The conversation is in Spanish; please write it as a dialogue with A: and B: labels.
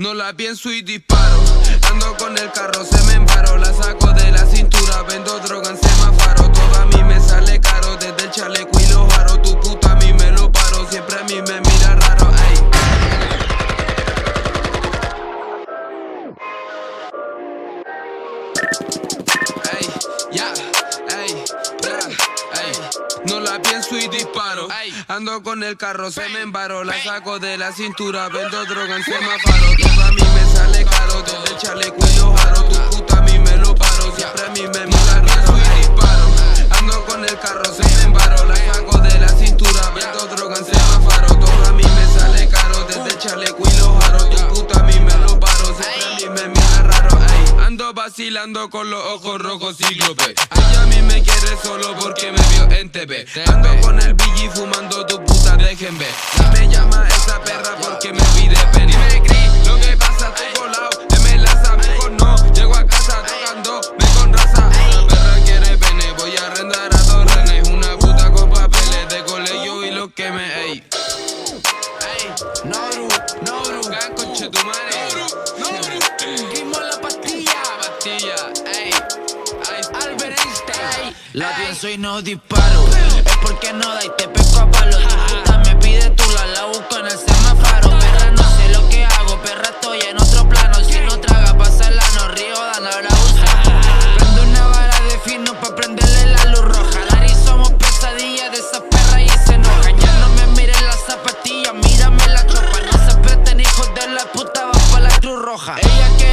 A: No la pienso y disparo. Ando con el carro, se me embaro. La saco de la cintura, vendo droga en semáforo. Todo a mí me sale caro, desde el chaleco y los aros. Tu puta a mí me lo paro, siempre a mí me mira raro, ey. Ey, ya, ey, bra, ey. No la pienso y disparo. Ando con el carro, se me embaro. La saco de la cintura, vendo droga en semáforo. Todo a mí me sale caro, desde el chaleco y los aros. Tu puta a mí me lo paro, siempre a mí me mira raro, ey. Disparo. Ando con el carro, se me embaro. La saco de la cintura, vendo droga en semáforo. Todo a mí me sale caro, desde el chaleco y los aros. Tu puta a mí me lo paro, siempre a mí me mira raro, ey. Ando vacilando con los ojos rojos cíclope. Ella a mí me quiere solo porque me vio en TV. Ando con el BG fumando, tu puta dejen ver. Me llama esa perra porque me pide pene. Dime Cris, lo que pasa, tu colado, me enlaza, mejor no. Llego a casa tocando, me con raza. La perra quiere pene, voy a arrendar a dos renes. Una puta con papeles de colegio y lo que me, ey. Ey, no bro, gan conche tu madre. Quimo la pastilla, ey. Albert Einstein.
B: La pienso y no disparo. Es porque no da y te pesco a palo. Tu puta me pide tú la busco en el semáforo. Perra, no sé lo que hago, perra, estoy en otro plano. Si no traga, pasa el ano, río dando la usa. Prendo una vara de fino pa' prenderle la luz roja. Dari somos pesadillas de esas perras y se enojan. Ya no me miren las zapatillas, mírame la chopa. No se presten hijos de la puta, va pa' la Cruz Roja. Ella que